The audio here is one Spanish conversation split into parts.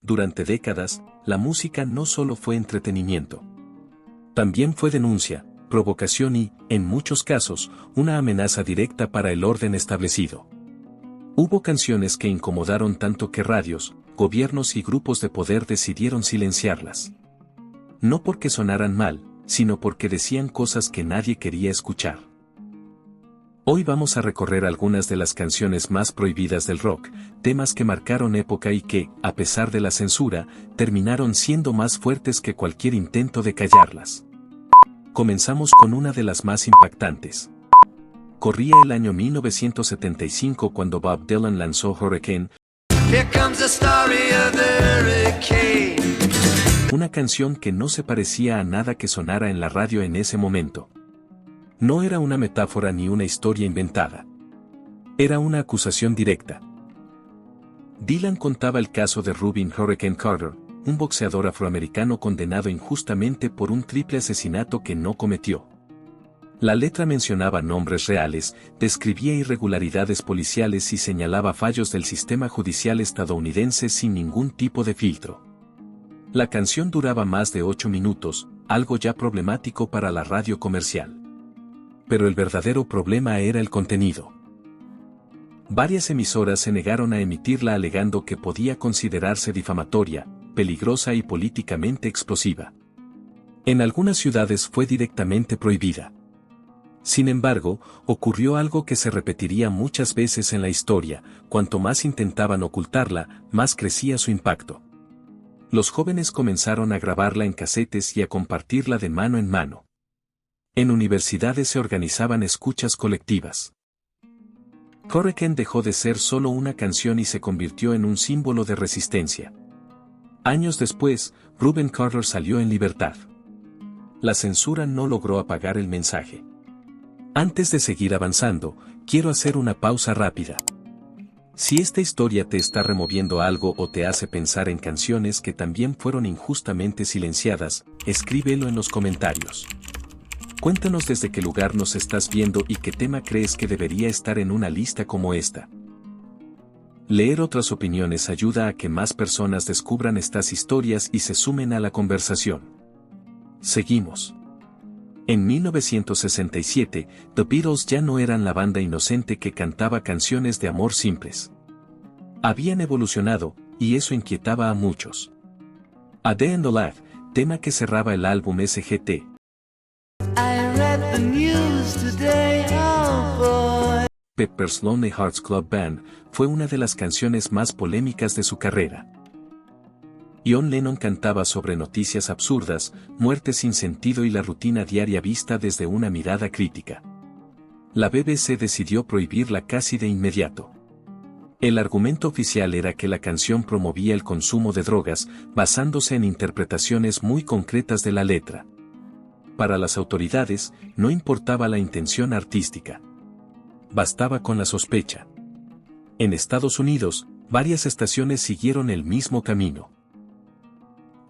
durante décadas, la música no solo fue entretenimiento. También fue denuncia, provocación y, en muchos casos, una amenaza directa para el orden establecido. Hubo canciones que incomodaron tanto que radios, gobiernos y grupos de poder decidieron silenciarlas. No porque sonaran mal, sino porque decían cosas que nadie quería escuchar. Hoy vamos a recorrer algunas de las canciones más prohibidas del rock, temas que marcaron época y que, a pesar de la censura, terminaron siendo más fuertes que cualquier intento de callarlas. Comenzamos con una de las más impactantes. Corría el año 1975 cuando Bob Dylan lanzó Hurricane, una canción que no se parecía a nada que sonara en la radio en ese momento. No era una metáfora ni una historia inventada. Era una acusación directa. Dylan contaba el caso de Rubin Hurricane Carter, un boxeador afroamericano condenado injustamente por un triple asesinato que no cometió. La letra mencionaba nombres reales, describía irregularidades policiales y señalaba fallos del sistema judicial estadounidense sin ningún tipo de filtro. La canción duraba más de 8 minutos, algo ya problemático para la radio comercial. Pero el verdadero problema era el contenido. Varias emisoras se negaron a emitirla alegando que podía considerarse difamatoria, peligrosa y políticamente explosiva. En algunas ciudades fue directamente prohibida. Sin embargo, ocurrió algo que se repetiría muchas veces en la historia: cuanto más intentaban ocultarla, más crecía su impacto. Los jóvenes comenzaron a grabarla en casetes y a compartirla de mano en mano. En universidades se organizaban escuchas colectivas. Hurricane dejó de ser solo una canción y se convirtió en un símbolo de resistencia. Años después, Rubin Carter salió en libertad. La censura no logró apagar el mensaje. Antes de seguir avanzando, quiero hacer una pausa rápida. Si esta historia te está removiendo algo o te hace pensar en canciones que también fueron injustamente silenciadas, escríbelo en los comentarios. Cuéntanos desde qué lugar nos estás viendo y qué tema crees que debería estar en una lista como esta. Leer otras opiniones ayuda a que más personas descubran estas historias y se sumen a la conversación. Seguimos. En 1967, The Beatles ya no eran la banda inocente que cantaba canciones de amor simples. Habían evolucionado, y eso inquietaba a muchos. A Day in the Life, tema que cerraba el álbum Sgt. Pepper's Lonely Hearts Club Band, fue una de las canciones más polémicas de su carrera. John Lennon cantaba sobre noticias absurdas, muertes sin sentido y la rutina diaria vista desde una mirada crítica. La BBC decidió prohibirla casi de inmediato. El argumento oficial era que la canción promovía el consumo de drogas, basándose en interpretaciones muy concretas de la letra. Para las autoridades, no importaba la intención artística. Bastaba con la sospecha. En Estados Unidos, varias estaciones siguieron el mismo camino.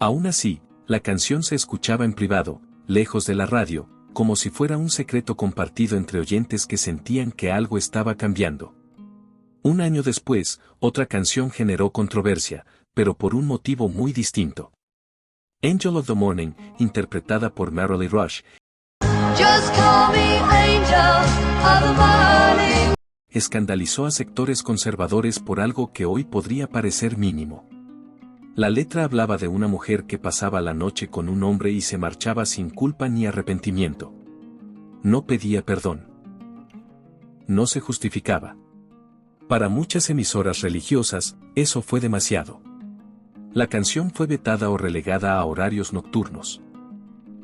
Aún así, la canción se escuchaba en privado, lejos de la radio, como si fuera un secreto compartido entre oyentes que sentían que algo estaba cambiando. Un año después, otra canción generó controversia, pero por un motivo muy distinto. Angel of the Morning, interpretada por Mary Rush, Just call me Angel of the Morning, escandalizó a sectores conservadores por algo que hoy podría parecer mínimo. La letra hablaba de una mujer que pasaba la noche con un hombre y se marchaba sin culpa ni arrepentimiento. No pedía perdón. No se justificaba. Para muchas emisoras religiosas, eso fue demasiado. La canción fue vetada o relegada a horarios nocturnos.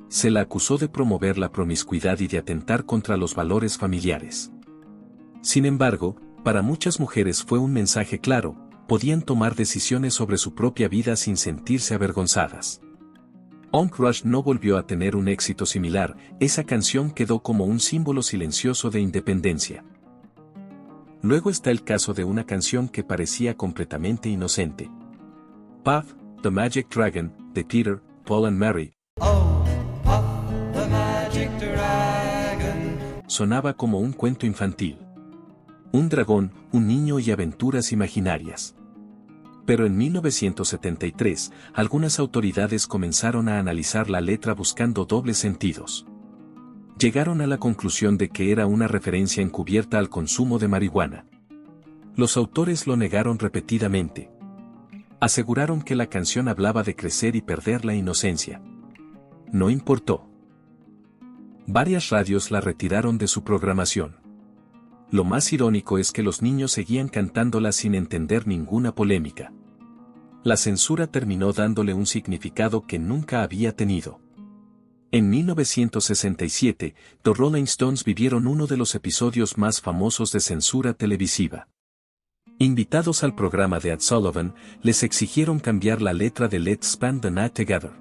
Se la acusó de promover la promiscuidad y de atentar contra los valores familiares. Sin embargo, para muchas mujeres fue un mensaje claro: podían tomar decisiones sobre su propia vida sin sentirse avergonzadas. Punk Rush no volvió a tener un éxito similar, esa canción quedó como un símbolo silencioso de independencia. Luego está el caso de una canción que parecía completamente inocente. Puff, the Magic Dragon, de Peter, Paul and Mary, the Magic Dragon, sonaba como un cuento infantil. Un dragón, un niño y aventuras imaginarias. Pero en 1973, algunas autoridades comenzaron a analizar la letra buscando dobles sentidos. Llegaron a la conclusión de que era una referencia encubierta al consumo de marihuana. Los autores lo negaron repetidamente. Aseguraron que la canción hablaba de crecer y perder la inocencia. No importó. Varias radios la retiraron de su programación. Lo más irónico es que los niños seguían cantándola sin entender ninguna polémica. La censura terminó dándole un significado que nunca había tenido. En 1967, The Rolling Stones vivieron uno de los episodios más famosos de censura televisiva. Invitados al programa de Ed Sullivan, les exigieron cambiar la letra de Let's Spend the Night Together.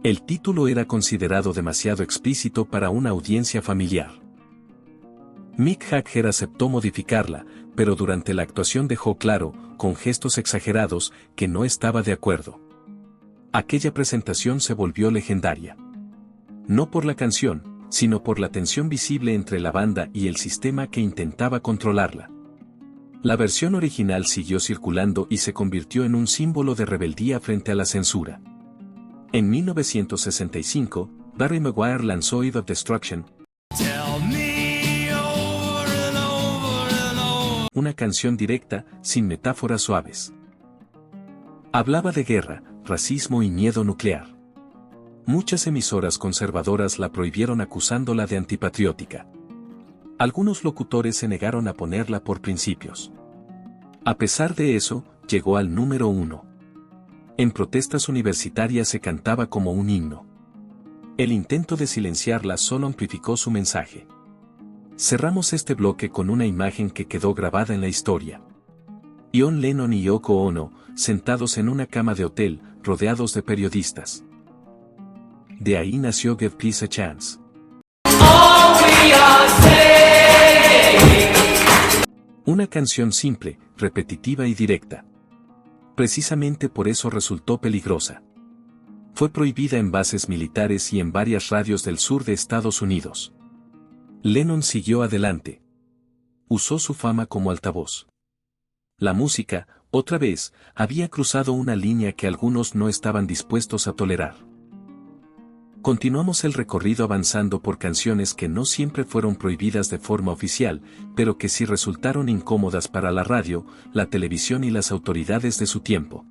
El título era considerado demasiado explícito para una audiencia familiar. Mick Jagger aceptó modificarla, pero durante la actuación dejó claro, con gestos exagerados, que no estaba de acuerdo. Aquella presentación se volvió legendaria. No por la canción, sino por la tensión visible entre la banda y el sistema que intentaba controlarla. La versión original siguió circulando y se convirtió en un símbolo de rebeldía frente a la censura. En 1965, Barry Maguire lanzó Eve of Destruction, una canción directa, sin metáforas suaves. Hablaba de guerra, racismo y miedo nuclear. Muchas emisoras conservadoras la prohibieron acusándola de antipatriótica. Algunos locutores se negaron a ponerla por principios. A pesar de eso, llegó al número 1. En protestas universitarias se cantaba como un himno. El intento de silenciarla solo amplificó su mensaje. Cerramos este bloque con una imagen que quedó grabada en la historia. John Lennon y Yoko Ono, sentados en una cama de hotel, rodeados de periodistas. De ahí nació Give Peace a Chance. Una canción simple, repetitiva y directa. Precisamente por eso resultó peligrosa. Fue prohibida en bases militares y en varias radios del sur de Estados Unidos. Lennon siguió adelante. Usó su fama como altavoz. La música, otra vez, había cruzado una línea que algunos no estaban dispuestos a tolerar. Continuamos el recorrido avanzando por canciones que no siempre fueron prohibidas de forma oficial, pero que sí resultaron incómodas para la radio, la televisión y las autoridades de su tiempo.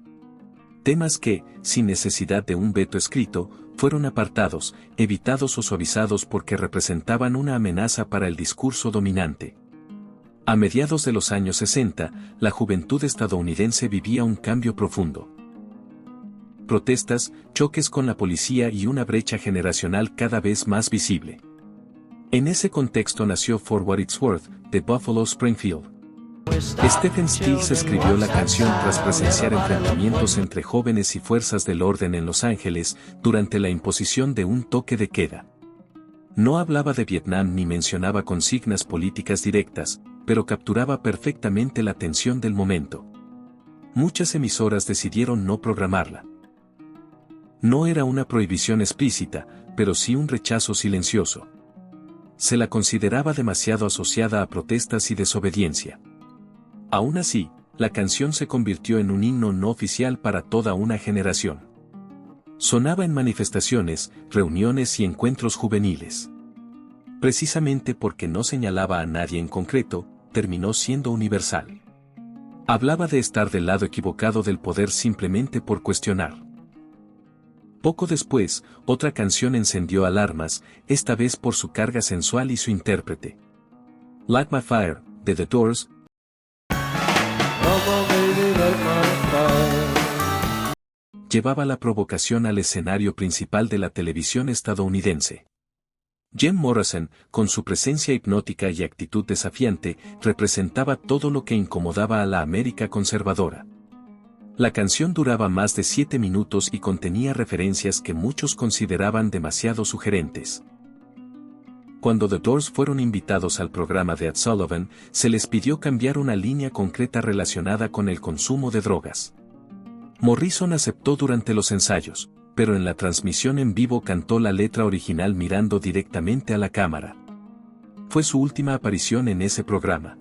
Temas que, sin necesidad de un veto escrito, fueron apartados, evitados o suavizados porque representaban una amenaza para el discurso dominante. A mediados de los años 60, la juventud estadounidense vivía un cambio profundo. Protestas, choques con la policía y una brecha generacional cada vez más visible. En ese contexto nació For What It's Worth, de Buffalo Springfield. Stephen Stills escribió la canción tras presenciar enfrentamientos entre jóvenes y fuerzas del orden en Los Ángeles durante la imposición de un toque de queda. No hablaba de Vietnam ni mencionaba consignas políticas directas, pero capturaba perfectamente la tensión del momento. Muchas emisoras decidieron no programarla. No era una prohibición explícita, pero sí un rechazo silencioso. Se la consideraba demasiado asociada a protestas y desobediencia. Aún así, la canción se convirtió en un himno no oficial para toda una generación. Sonaba en manifestaciones, reuniones y encuentros juveniles. Precisamente porque no señalaba a nadie en concreto, terminó siendo universal. Hablaba de estar del lado equivocado del poder simplemente por cuestionar. Poco después, otra canción encendió alarmas, esta vez por su carga sensual y su intérprete. Light My Fire, de The Doors, llevaba la provocación al escenario principal de la televisión estadounidense. Jim Morrison, con su presencia hipnótica y actitud desafiante, representaba todo lo que incomodaba a la América conservadora. La canción duraba más de 7 minutos y contenía referencias que muchos consideraban demasiado sugerentes. Cuando The Doors fueron invitados al programa de Ed Sullivan, se les pidió cambiar una línea concreta relacionada con el consumo de drogas. Morrison aceptó durante los ensayos, pero en la transmisión en vivo cantó la letra original mirando directamente a la cámara. Fue su última aparición en ese programa.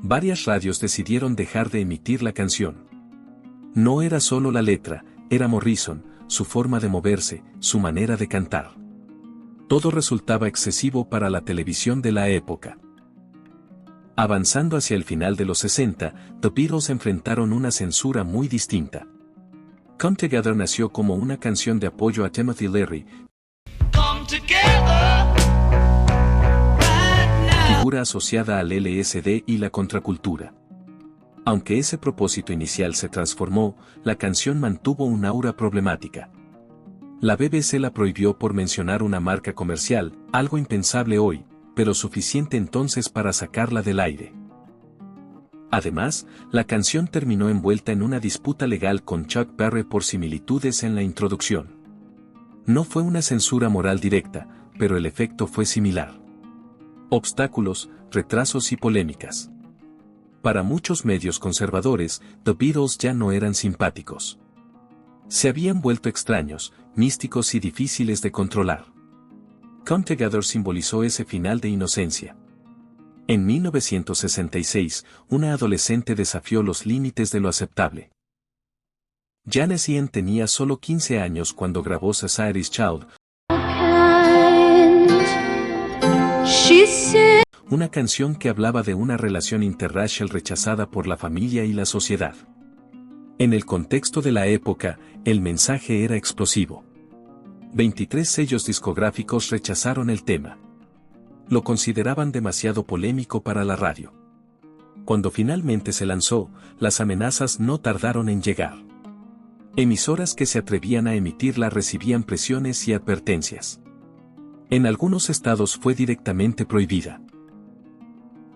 Varias radios decidieron dejar de emitir la canción. No era solo la letra, era Morrison, su forma de moverse, su manera de cantar. Todo resultaba excesivo para la televisión de la época. Avanzando hacia el final de los 60, The Beatles enfrentaron una censura muy distinta. Come Together nació como una canción de apoyo a Timothy Leary, figura asociada al LSD y la contracultura. Aunque ese propósito inicial se transformó, la canción mantuvo un aura problemática. La BBC la prohibió por mencionar una marca comercial, algo impensable hoy, pero suficiente entonces para sacarla del aire. Además, la canción terminó envuelta en una disputa legal con Chuck Berry por similitudes en la introducción. No fue una censura moral directa, pero el efecto fue similar. Obstáculos, retrasos y polémicas. Para muchos medios conservadores, The Beatles ya no eran simpáticos. Se habían vuelto extraños, místicos y difíciles de controlar. Come Together simbolizó ese final de inocencia. En 1966, una adolescente desafió los límites de lo aceptable. Janis Ian tenía solo 15 años cuando grabó Society's Child, una canción que hablaba de una relación interracial rechazada por la familia y la sociedad. En el contexto de la época, el mensaje era explosivo. 23 sellos discográficos rechazaron el tema. Lo consideraban demasiado polémico para la radio. Cuando finalmente se lanzó, las amenazas no tardaron en llegar. Emisoras que se atrevían a emitirla recibían presiones y advertencias. En algunos estados fue directamente prohibida.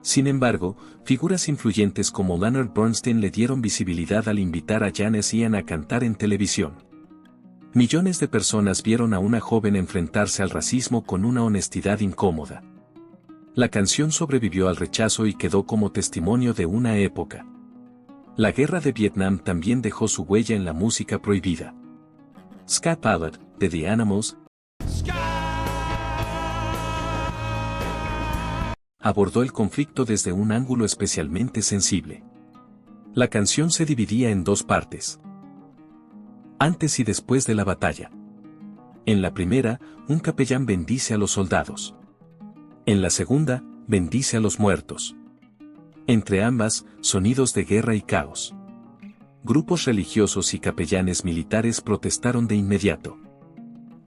Sin embargo, figuras influyentes como Leonard Bernstein le dieron visibilidad al invitar a Janis Ian a cantar en televisión. Millones de personas vieron a una joven enfrentarse al racismo con una honestidad incómoda. La canción sobrevivió al rechazo y quedó como testimonio de una época. La guerra de Vietnam también dejó su huella en la música prohibida. Sky Pilot, de The Animals, abordó el conflicto desde un ángulo especialmente sensible. La canción se dividía en dos partes. Antes y después de la batalla. En la primera, un capellán bendice a los soldados. En la segunda, bendice a los muertos. Entre ambas, sonidos de guerra y caos. Grupos religiosos y capellanes militares protestaron de inmediato.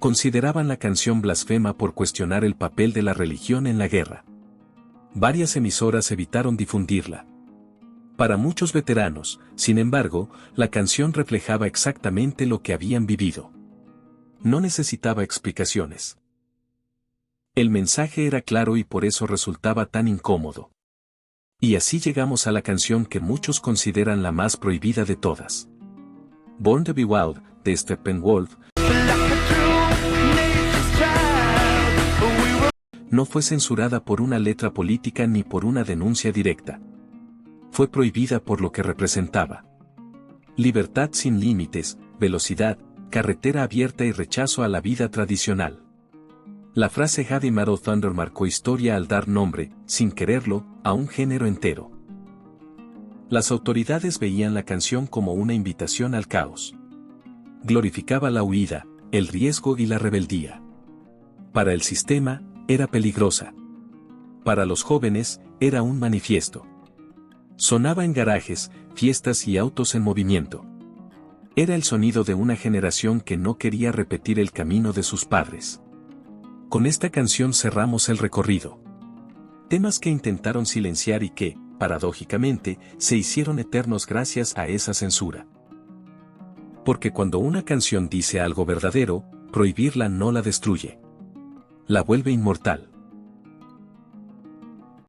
Consideraban la canción blasfema por cuestionar el papel de la religión en la guerra. Varias emisoras evitaron difundirla. Para muchos veteranos, sin embargo, la canción reflejaba exactamente lo que habían vivido. No necesitaba explicaciones. El mensaje era claro y por eso resultaba tan incómodo. Y así llegamos a la canción que muchos consideran la más prohibida de todas. Born to be Wild, de Steppenwolf, no fue censurada por una letra política ni por una denuncia directa. Fue prohibida por lo que representaba. Libertad sin límites, velocidad, carretera abierta y rechazo a la vida tradicional. La frase Heavy Metal Thunder marcó historia al dar nombre, sin quererlo, a un género entero. Las autoridades veían la canción como una invitación al caos. Glorificaba la huida, el riesgo y la rebeldía. Para el sistema, era peligrosa. Para los jóvenes, era un manifiesto. Sonaba en garajes, fiestas y autos en movimiento. Era el sonido de una generación que no quería repetir el camino de sus padres. Con esta canción cerramos el recorrido. Temas que intentaron silenciar y que, paradójicamente, se hicieron eternos gracias a esa censura. Porque cuando una canción dice algo verdadero, prohibirla no la destruye. La vuelve inmortal.